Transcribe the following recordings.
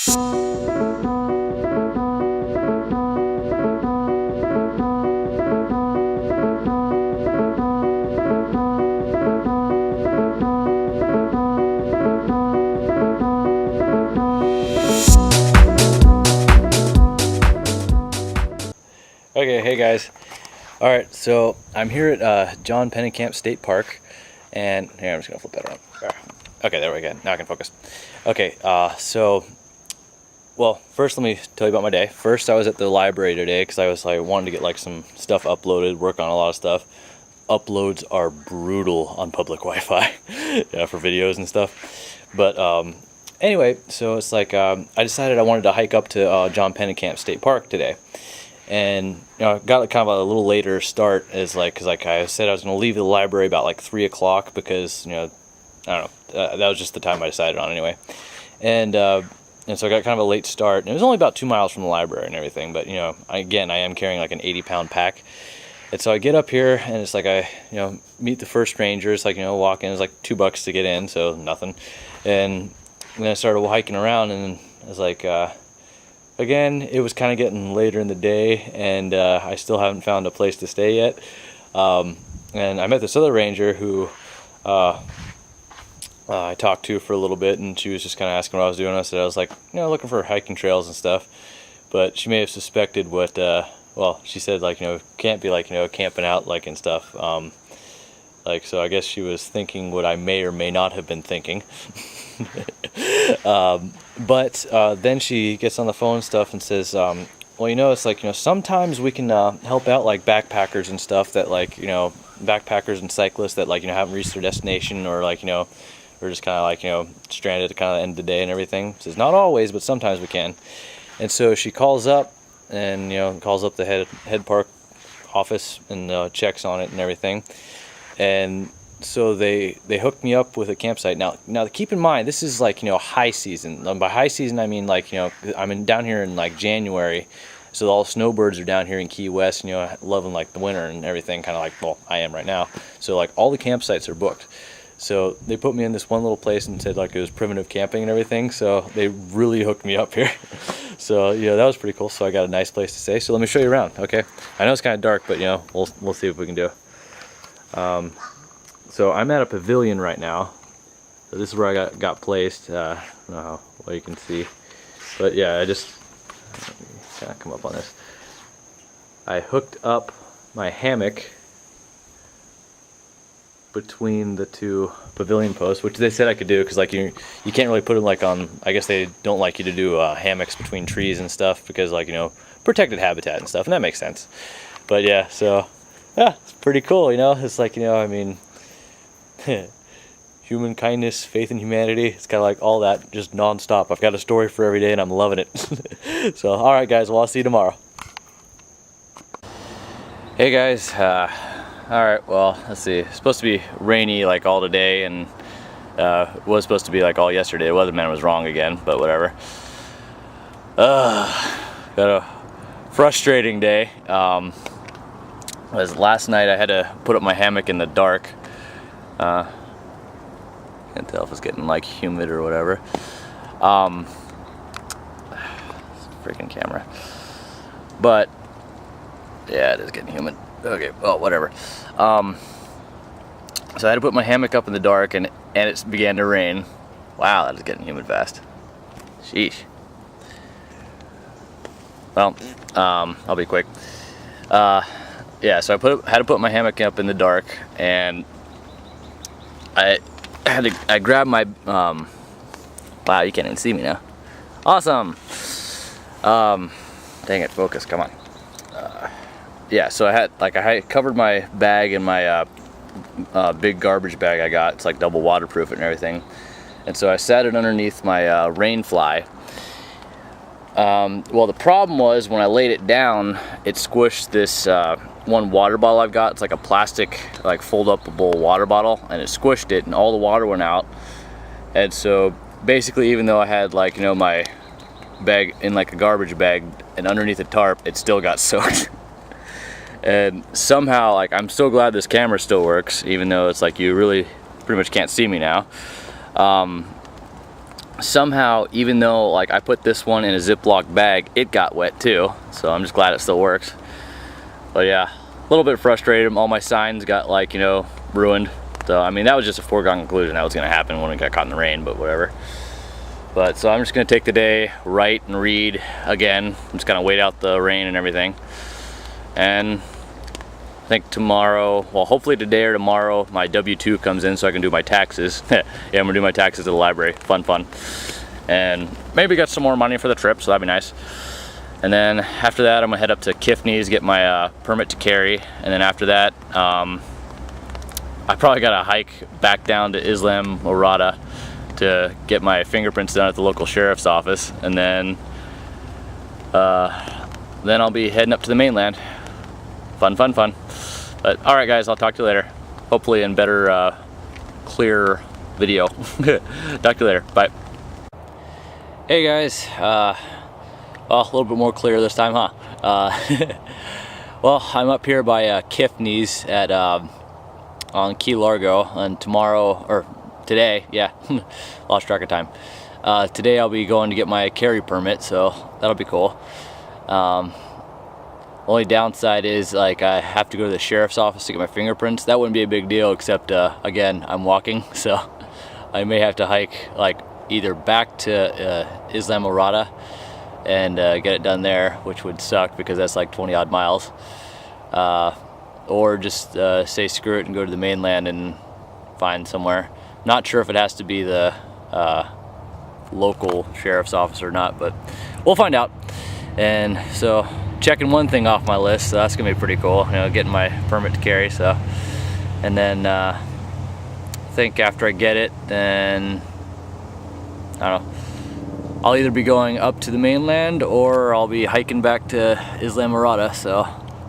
Okay, hey guys. All right, so I'm here at John Pennekamp State Park, and here I'm just gonna flip that around. Okay, there we go. Now I can focus. Okay, well, first let me tell you about my day. First, I was at the library today because I was like wanted to get like some stuff uploaded, work on a lot of stuff. Uploads are brutal on public Wi-Fi, yeah, for videos and stuff. But anyway, so it's like I decided I wanted to hike up to John Pennekamp State Park today. And you know, I got kind of a little later start, is like because like I said I was going to leave the library about like 3 o'clock because, you know, I don't know, that was just the time I decided on anyway. And so I got kind of a late start, and it was only about 2 miles from the library and everything, but you know, I am carrying like an 80-pound pack. And so I get up here, and it's like I, you know, meet the first ranger. It's like, you know, walk in, it's like $2 to get in, so nothing. And then I started hiking around, and I was like, again, it was kind of getting later in the day, and I still haven't found a place to stay yet. And I met this other ranger who I talked to for a little bit, and she was just kind of asking what I was doing. I said I was like, you know, looking for hiking trails and stuff. But she may have suspected what, well, she said like, you know, can't be like, you know, camping out like and stuff. Like, so I guess she was thinking what I may or may not have been thinking. But then she gets on the phone and stuff and says, well, you know, it's like, you know, sometimes we can help out like backpackers and stuff that like, you know, backpackers and cyclists that like, you know, haven't reached their destination, or like, you know, or just kind of like, you know, stranded at kind of the end of the day and everything. She says, not always, but sometimes we can. And so she calls up and, you know, calls up the head park office and checks on it and everything. And so they hooked me up with a campsite. Now keep in mind, this is like, you know, high season. By high season I mean like, you know, I'm down here in like January, so all the snowbirds are down here in Key West, and, you know, loving like the winter and everything, kind of like, well, I am right now. So like all the campsites are booked. So they put me in this one little place and said like it was primitive camping and everything. So they really hooked me up here. So yeah, that was pretty cool. So I got a nice place to stay. So let me show you around. Okay, I know it's kind of dark, but you know, we'll see what we can do. So I'm at a pavilion right now. So this is where I got placed. I don't know what you can see, but yeah, I just kind of come up on this. I hooked up my hammock between the two pavilion posts, which they said I could do because like you can't really put them like on. I guess they don't like you to do hammocks between trees and stuff because, like, you know, protected habitat and stuff, and that makes sense. But yeah, so yeah, it's pretty cool. You know, it's like, you know, I mean. Human kindness, faith in humanity, it's kind of like all that, just non-stop. I've got a story for every day and I'm loving it. So alright guys, well, I'll see you tomorrow. Hey guys, alright, well, let's see, it's supposed to be rainy like all today, and it was supposed to be like all yesterday. The weatherman was wrong again, but whatever. Got a frustrating day. Was last night I had to put up my hammock in the dark. Can't tell if it's getting like humid or whatever. Freaking camera. But yeah, it is getting humid. Okay, well, whatever. So I had to put my hammock up in the dark, and it began to rain. Wow, that is getting humid fast. Sheesh. Well, I'll be quick. Yeah, so I had to put my hammock up in the dark, and I grabbed my, wow, you can't even see me now. Awesome. Dang it, focus, come on. Yeah, so I covered my bag in my big garbage bag I got. It's like double waterproof and everything. And so I sat it underneath my rain fly. Well, the problem was when I laid it down, it squished this one water bottle I've got. It's like a plastic, like fold-upable water bottle, and it squished it, and all the water went out. And so basically, even though I had, like, you know, my bag in like a garbage bag and underneath the tarp, it still got soaked. And somehow, like, I'm so glad this camera still works, even though it's like you really pretty much can't see me now. somehow, even though like I put this one in a Ziploc bag, it got wet too. So I'm just glad it still works. But yeah, a little bit frustrated. All my signs got like, you know, ruined. So I mean, that was just a foregone conclusion that was gonna happen when it got caught in the rain, but whatever. But so I'm just gonna take the day, write and read again. I'm just gonna wait out the rain and everything. And I think tomorrow, well, hopefully today or tomorrow, my W-2 comes in so I can do my taxes. Yeah, I'm gonna do my taxes at the library. Fun. And maybe get some more money for the trip, so that'd be nice. And then after that, I'm gonna head up to Kifney's, get my permit to carry. And then after that, I probably gotta hike back down to Islam Orada to get my fingerprints done at the local sheriff's office. And then I'll be heading up to the mainland. Fun. But all right, guys, I'll talk to you later. Hopefully in better, clear video. Talk to you later. Bye. Hey guys. Well, a little bit more clear this time, huh? Well, I'm up here by Kifney's at on Key Largo, and tomorrow or today, yeah, lost track of time. Today I'll be going to get my carry permit, so that'll be cool. Only downside is like I have to go to the sheriff's office to get my fingerprints. That wouldn't be a big deal, except again, I'm walking, so I may have to hike like either back to Islam Orada and get it done there, which would suck because that's like 20 odd miles, or just say screw it and go to the mainland and find somewhere. Not sure if it has to be the local sheriff's office or not, but we'll find out. And so checking one thing off my list, so that's gonna be pretty cool, you know, getting my permit to carry. So, and then I think after I get it, then I don't know, I'll either be going up to the mainland or I'll be hiking back to Islam Orada. So,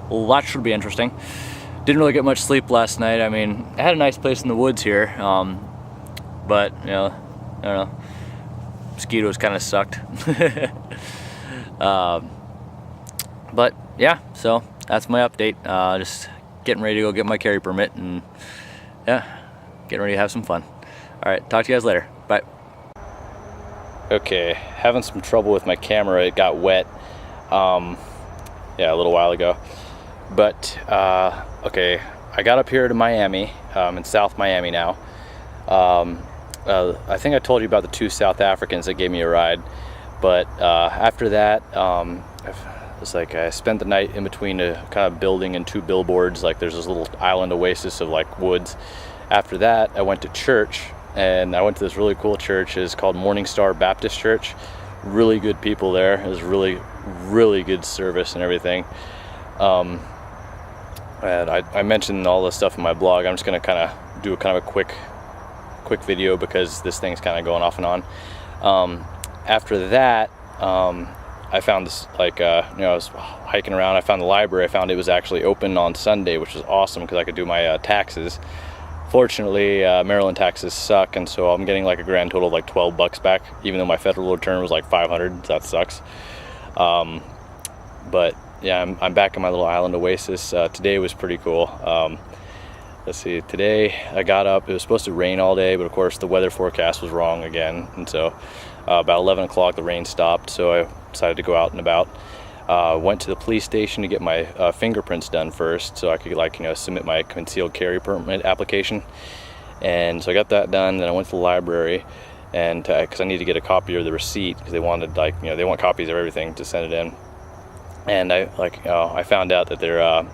well, that should be interesting. Didn't really get much sleep last night. I mean, I had a nice place in the woods here, but you know, I don't know, mosquitoes kind of sucked. But yeah, so that's my update. Just getting ready to go get my carry permit, and yeah, getting ready to have some fun. All right, talk to you guys later. Bye. Okay, having some trouble with my camera. It got wet, yeah, a little while ago. But okay, I got up here to Miami, in South Miami now. I think I told you about the 2 South Africans that gave me a ride. But after that, it's like I spent the night in between a kind of building and 2 billboards. Like there's this little island oasis of like woods. After that, I went to church, and I went to this really cool church. It's called Morning Star Baptist Church. Really good people there. It was really good service and everything. And I mentioned all this stuff in my blog. I'm just gonna kind of do a quick video because this thing's kind of going off and on. After that, I found this, like, you know, I was hiking around, I found the library. I found it was actually open on Sunday, which was awesome because I could do my taxes. Fortunately, Maryland taxes suck, and so I'm getting like a grand total of like $12 back, even though my federal return was like $500, so that sucks. But yeah, I'm back in my little island oasis. Today was pretty cool. Let's see, today I got up, it was supposed to rain all day, but of course the weather forecast was wrong again, and so about 11 o'clock the rain stopped, so I decided to go out and about. Went to the police station to get my fingerprints done first, so I could, like, you know, submit my concealed carry permit application. And so I got that done. Then I went to the library, and because I need to get a copy of the receipt, because they wanted, like, you know, they want copies of everything to send it in. And I found out that they're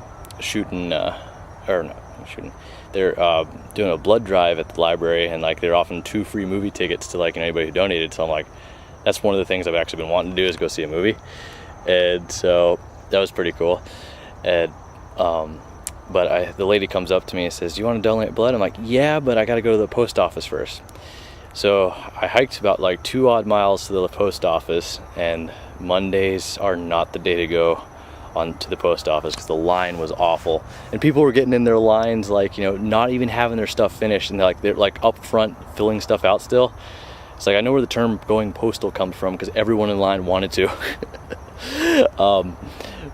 they're doing a blood drive at the library, and like they're offering 2 free movie tickets to, like, anybody who donated. So I'm like, that's one of the things I've actually been wanting to do, is go see a movie. And so that was pretty cool. And but the lady comes up to me and says, "Do you want to donate blood?" I'm like, "Yeah, but I got to go to the post office first." So I hiked about like 2 odd miles to the post office, and Mondays are not the day to go on to the post office because the line was awful, and people were getting in their lines, like, you know, not even having their stuff finished, and they're like up front filling stuff out still. It's like, I know where the term going postal comes from, because everyone in line wanted to.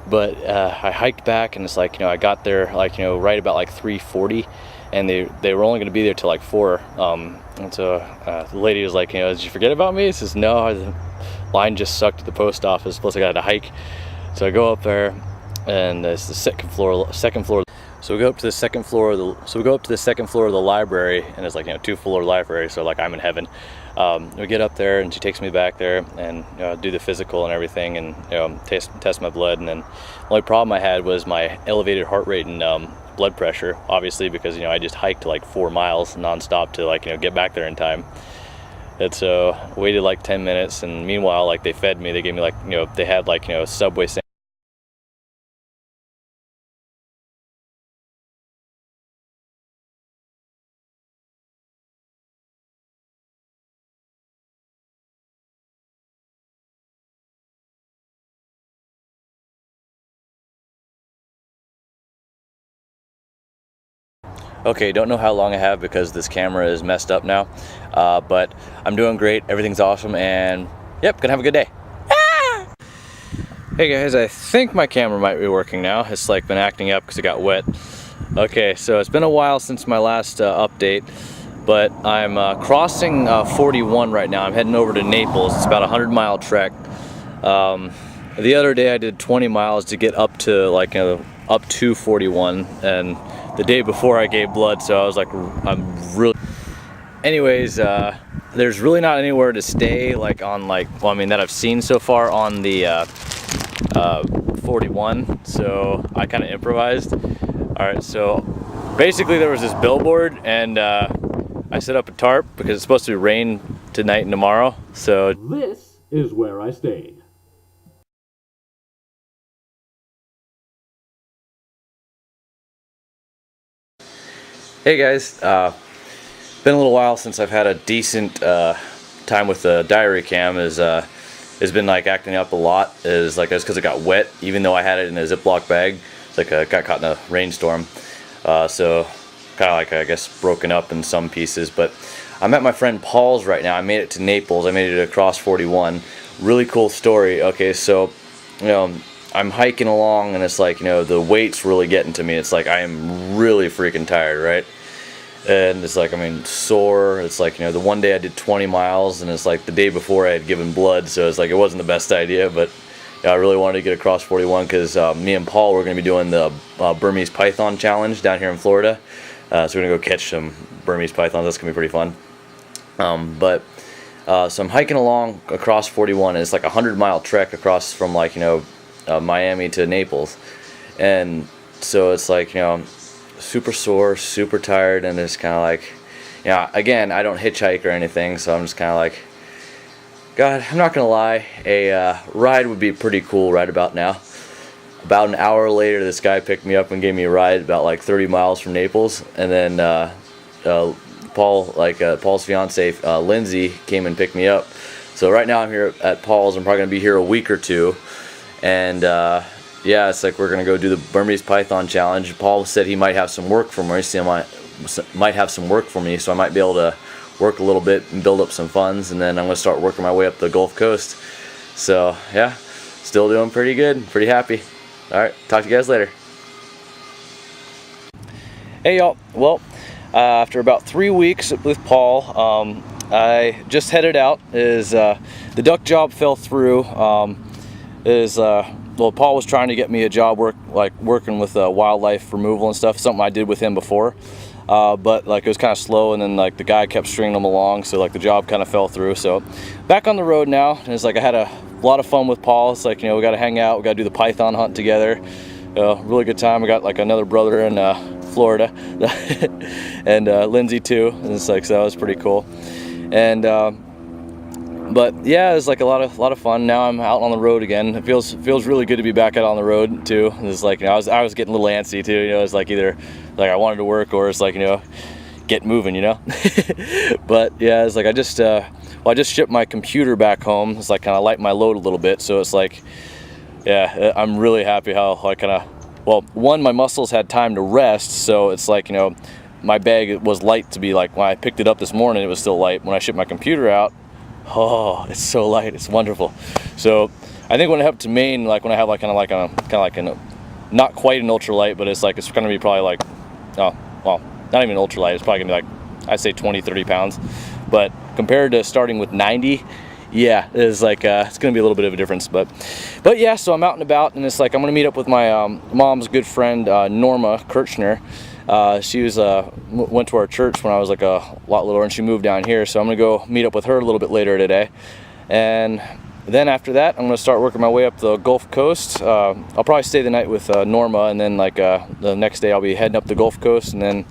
But I hiked back, and it's like, you know, I got there like, you know, right about like 3:40, and they were only going to be there till like 4. And so the lady was like, did you forget about me? He says, no, the line just sucked at the post office, plus I got to hike. So I go up there, and it's the second floor. So we go up to the second floor of the library, and it's like 2-floor library. So like I'm in heaven. We get up there, and she takes me back there and do the physical and everything, and test my blood. And then the only problem I had was my elevated heart rate and blood pressure, obviously, because I just hiked like 4 miles nonstop to like get back there in time. And so waited like 10 minutes, and meanwhile, like, they fed me. They gave me like they had like Subway sandwiches. Okay, don't know how long I have because this camera is messed up now, but I'm doing great. Everything's awesome, and yep, gonna have a good day. Ah! Hey guys, I think my camera might be working now. It's like been acting up because it got wet. Okay, so it's been a while since my last update, but I'm crossing 41 right now. I'm heading over to Naples. It's about a 100-mile trek. The other day I did 20 miles to get up to like up to 41, and the day before I gave blood, so I was like, I'm really... Anyways, there's really not anywhere to stay, like on well, I mean, that I've seen so far on the 41, so I kind of improvised. Alright, so basically there was this billboard, and I set up a tarp because it's supposed to rain tonight and tomorrow, so... This is where I stayed. Hey guys, been a little while since I've had a decent time with the diary cam. Has been like acting up a lot. It's because it got wet, even though I had it in a Ziploc bag. It's like I got caught in a rainstorm, so kind of like, I guess, broken up in some pieces. But I'm at my friend Paul's right now. I made it to Naples. I made it across 41. Really cool story. Okay, so I'm hiking along, and it's like, the weight's really getting to me. It's like I am really freaking tired, right? And it's like, I mean, sore. It's like, the one day I did 20 miles, and it's like the day before I had given blood, so it's like it wasn't the best idea, but I really wanted to get across 41 because me and Paul were going to be doing the Burmese python challenge down here in Florida. So we're going to go catch some Burmese pythons. That's going to be pretty fun. So I'm hiking along across 41, and it's like a 100-mile trek across from like, Miami to Naples. And so it's like, super sore, super tired, and it's kind of like, again, I don't hitchhike or anything, so I'm just kind of like, God, I'm not gonna lie, a ride would be pretty cool right about now. About an hour later, this guy picked me up and gave me a ride about like 30 miles from Naples, and then Paul's fiance Lindsay came and picked me up. So right now I'm here at Paul's. I'm probably gonna be here a week or two, and yeah, it's like we're gonna go do the Burmese python challenge. Paul said he might have some work for me, so might have some work for me, so I might be able to work a little bit and build up some funds, and then I'm gonna start working my way up the Gulf Coast. So yeah, still doing pretty good, pretty happy. All right, talk to you guys later. Hey y'all, well, after about 3 weeks with Paul, I just headed out. The duck job fell through. Well, Paul was trying to get me a job working with wildlife removal and stuff, something I did with him before, but like it was kind of slow, and then like the guy kept stringing them along, so like the job kind of fell through. So back on the road now, and it's like I had a lot of fun with Paul. It's like, we got to hang out, we got to do the python hunt together. Really good time. I got like another brother in Florida, and Lindsay too, and it's like, so that was pretty cool. And but yeah, it's like a lot of fun. Now I'm out on the road again. It feels really good to be back out on the road too. It's like, I was getting a little antsy too. It's like either like I wanted to work, or it's like, get moving, But yeah, it's like I just shipped my computer back home. It's like kind of light my load a little bit. So it's like, yeah, I'm really happy how I kind of, well, one, my muscles had time to rest. So it's like, my bag was light to be like, when I picked it up this morning, it was still light. When I shipped my computer out, oh, it's so light, it's wonderful. So I think when I head to Maine, like when I have like kind of like a not quite an ultralight, but it's like, it's gonna be probably like, oh well, not even ultralight. It's probably gonna be like, I'd say 20-30 pounds. But compared to starting with 90, yeah, it's like it's gonna be a little bit of a difference. But yeah, so I'm out and about, and it's like I'm gonna meet up with my mom's good friend Norma Kirchner. She was went to our church when I was like a lot littler, and she moved down here. So I'm gonna go meet up with her a little bit later today, and then after that, I'm gonna start working my way up the Gulf Coast. I'll probably stay the night with Norma, and then like the next day I'll be heading up the Gulf Coast, and then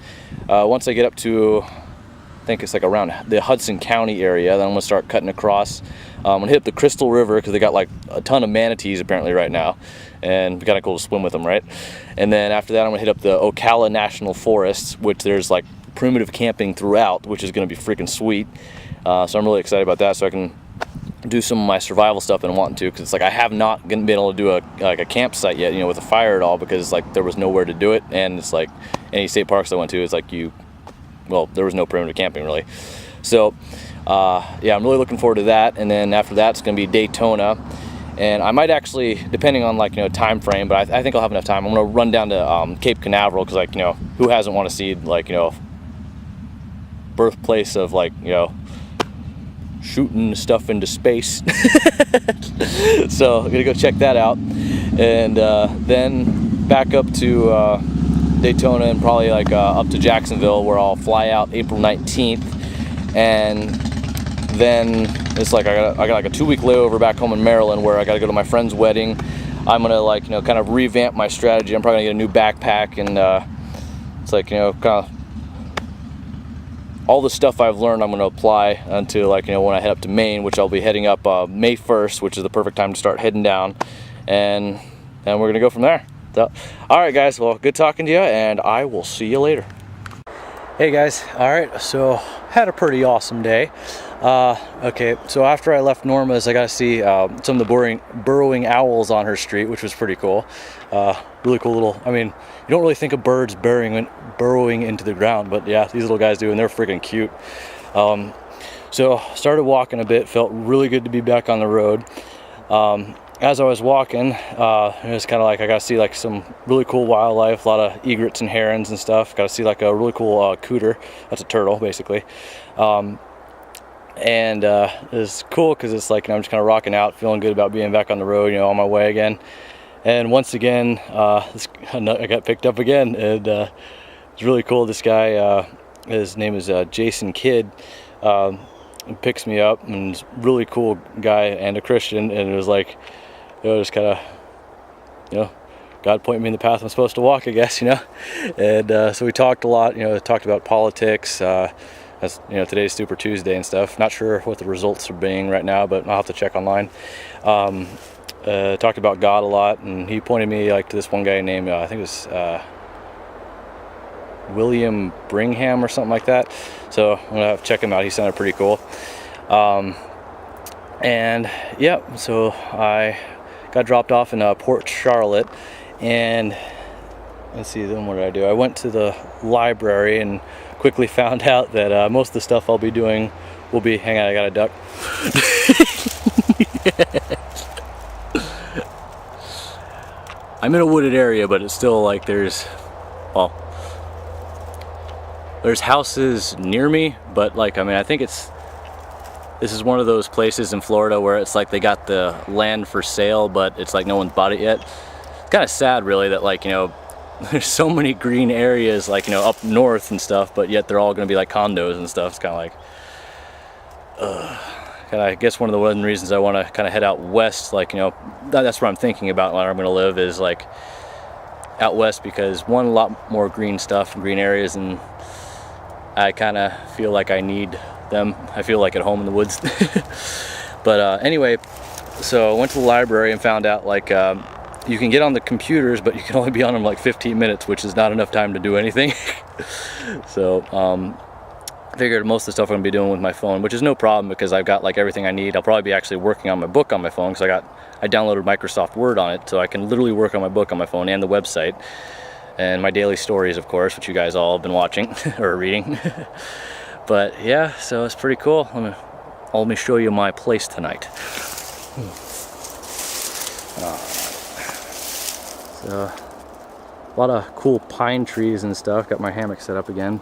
once I get up to, I think it's like around the Hudson County area, then I'm gonna start cutting across. I'm gonna hit up the Crystal River because they got like a ton of manatees apparently right now, and kind of cool to swim with them, right? And then after that, I'm gonna hit up the Ocala National Forest, which there's like primitive camping throughout, which is gonna be freaking sweet. So I'm really excited about that, so I can do some of my survival stuff that I'm wanting to, because it's like I have not been able to do a campsite yet, you know, with a fire at all, because like there was nowhere to do it, and it's like any state parks I went to, it's like there was no primitive camping really. So yeah, I'm really looking forward to that. And then after that, it's going to be Daytona, and I might actually, depending on like, you know, time frame, but I think I'll have enough time. I'm going to run down to Cape Canaveral, because like, you know, who hasn't want to see like, you know, birthplace of like, you know, shooting stuff into space. So I'm gonna go check that out, and then back up to Daytona, and probably like up to Jacksonville, where I'll fly out April 19th, and then it's like I got like a 2-week layover back home in Maryland, where I got to go to my friend's wedding. I'm gonna like, you know, kind of revamp my strategy. I'm probably gonna get a new backpack, and it's like, you know, kind of all the stuff I've learned I'm going to apply until like, you know, when I head up to Maine, which I'll be heading up May 1st, which is the perfect time to start heading down, and we're going to go from there. So, all right guys, well, good talking to you, and I will see you later. Hey guys, all right, so had a pretty awesome day. Okay, so after I left Norma's, I got to see some of the burrowing owls on her street, which was pretty cool. Really cool little, I mean, you don't really think of birds burrowing into the ground, but yeah, these little guys do, and they're freaking cute. So started walking a bit, felt really good to be back on the road. As I was walking, it was kind of like I got to see like some really cool wildlife, a lot of egrets and herons and stuff. Got to see like a really cool cooter. That's a turtle, basically. And it's cool because it's like, you know, I'm just kind of rocking out, feeling good about being back on the road, you know, on my way again. And once again, I got picked up again, and it's really cool. This guy, his name is Jason Kidd, picks me up, and he's a really cool guy and a Christian, and it was like, you know, just kind of, you know, God pointed me in the path I'm supposed to walk, I guess, you know. And so we talked a lot, you know, talked about politics. As you know, today's Super Tuesday and stuff. Not sure what the results are being right now, but I'll have to check online. Talked about God a lot, and he pointed me like to this one guy named I think it was William Brigham or something like that. So I'm gonna have to check him out. He sounded pretty cool. And yeah, so I got dropped off in Port Charlotte, and let's see, then what did I do? I went to the library and quickly found out that most of the stuff I'll be doing will be, hang on, I got a duck. I'm in a wooded area, but it's still like there's houses near me, but like, I mean, I think this is one of those places in Florida where it's like they got the land for sale, but it's like no one's bought it yet. It's kind of sad really that, like, you know, there's so many green areas, like, you know, up north and stuff, but yet they're all going to be like condos and stuff. It's kind of like, I guess one of the reasons I want to kind of head out west, like, you know, that's what I'm thinking about when I'm going to live, is like out west, because one, a lot more green stuff and green areas, and I kind of feel like I need them. I feel like at home in the woods. But anyway, so I went to the library and found out like you can get on the computers, but you can only be on them like 15 minutes, which is not enough time to do anything. So I figured most of the stuff I'm going to be doing with my phone, which is no problem because I've got like everything I need. I'll probably be actually working on my book on my phone, because I downloaded Microsoft Word on it, so I can literally work on my book on my phone and the website. And my daily stories, of course, which you guys all have been watching or reading. But yeah, so it's pretty cool. Let me show you my place tonight. So A lot of cool pine trees and stuff. Got my hammock set up again.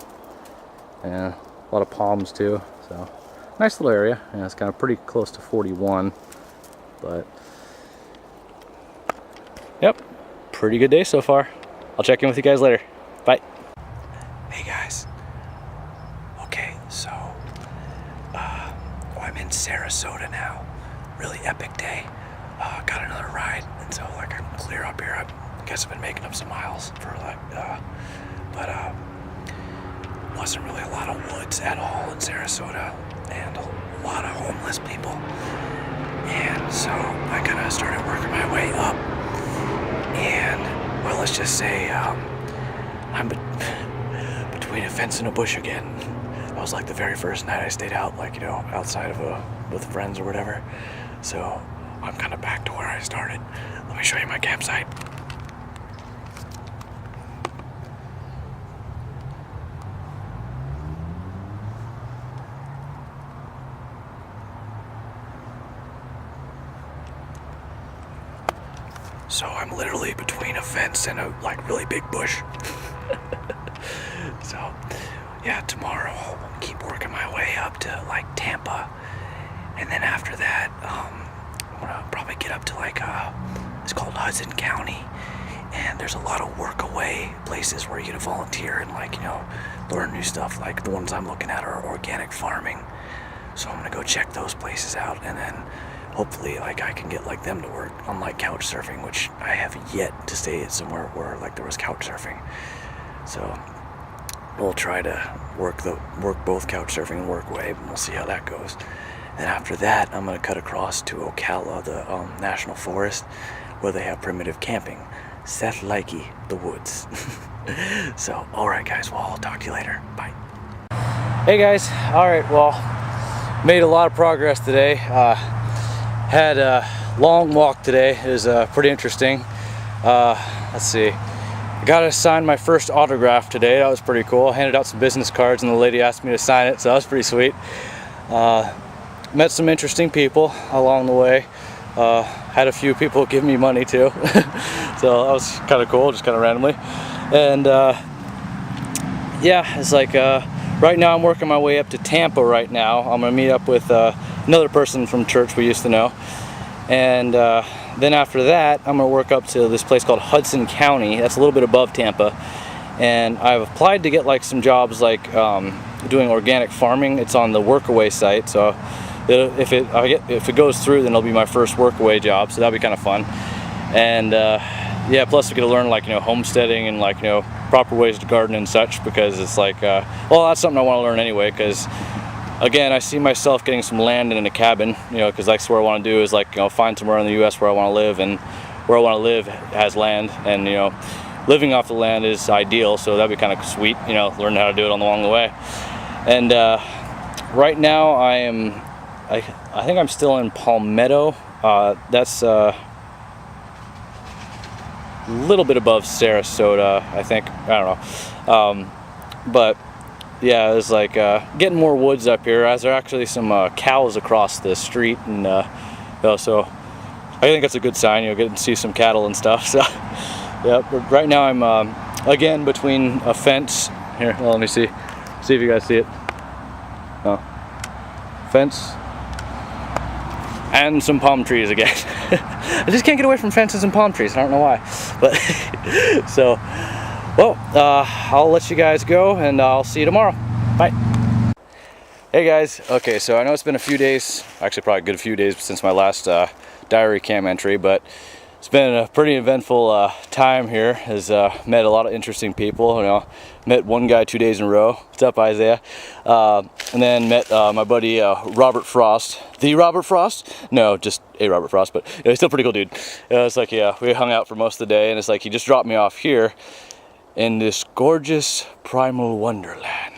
And a lot of palms too. So nice little area. And it's kind of pretty close to 41. But yep, pretty good day so far. I'll check in with you guys later. Bye. Hey guys. Okay, so I'm in Sarasota now. Really epic day. Got another ride, and so like I'm clear up here. I guess I've been making up some miles for like, but wasn't really a lot of woods at all in Sarasota, and a lot of homeless people. And so I kind of started working my way up, and well, let's just say I'm between a fence and a bush again. That was like the very first night I stayed out, like, you know, outside of with friends or whatever. So I'm kind of back to where I started. Let me show you my campsite. So I'm literally between a fence and a like really big bush. So yeah, tomorrow I'll keep working my way up to like Tampa, and then after that I'm gonna probably get up to like it's called Hudson County, and there's a lot of work away places where you get to volunteer and like, you know, learn new stuff. Like the ones I'm looking at are organic farming, so I'm gonna go check those places out, and then hopefully like I can get like them to work on like couch surfing, which I have yet to stay at somewhere where like there was couch surfing. So we'll try to work both couch surfing and work wave, and we'll see how that goes. And after that, I'm gonna cut across to Ocala, the national forest, where they have primitive camping. Seth likey the woods. So all right guys, well, I'll talk to you later. Bye. Hey guys, all right, well, made a lot of progress today. Had a long walk today. It was pretty interesting. Let's see. I got to sign my first autograph today. That was pretty cool. I handed out some business cards and the lady asked me to sign it, so that was pretty sweet. Met some interesting people along the way. Had a few people give me money too. So that was kind of cool, just kind of randomly. And yeah, it's like right now I'm working my way up to Tampa right now. I'm going to meet up with another person from church we used to know, and then after that I'm going to work up to this place called Hudson County. That's a little bit above Tampa, and I've applied to get like some jobs like doing organic farming. It's on the Workaway site, so if it goes through, then it'll be my first Workaway job, so that'll be kind of fun. And yeah, plus we get to learn like, you know, homesteading and like, you know, proper ways to garden and such, because it's like well, that's something I want to learn anyway, because again, I see myself getting some land and in a cabin, you know, because that's where I want to do is like, you know, find somewhere in the U.S. where I want to live, and where I want to live has land, and, you know, living off the land is ideal, so that'd be kind of sweet, you know, learning how to do it along the way. And right now I think I'm still in Palmetto. That's a little bit above Sarasota, I think. I don't know. But yeah, it's like getting more woods up here, as there are actually some cows across the street, and you know, so I think that's a good sign, you know, getting to see some cattle and stuff. So yeah, but right now I'm again between a fence here. Well, let me see if you guys see it. Oh, fence and some palm trees again. I just can't get away from fences and palm trees. I don't know why, but so. Well, I'll let you guys go, and I'll see you tomorrow. Bye. Hey guys. Okay, so I know it's been a few days, actually probably a good few days since my last diary cam entry, but it's been a pretty eventful time here. Has met a lot of interesting people. You know, met one guy 2 days in a row. What's up, Isaiah? And then met my buddy Robert Frost. The Robert Frost? No, just a Robert Frost, but you know, he's still a pretty cool dude. It's like, yeah, we hung out for most of the day, and it's like he just dropped me off here in this gorgeous primal wonderland.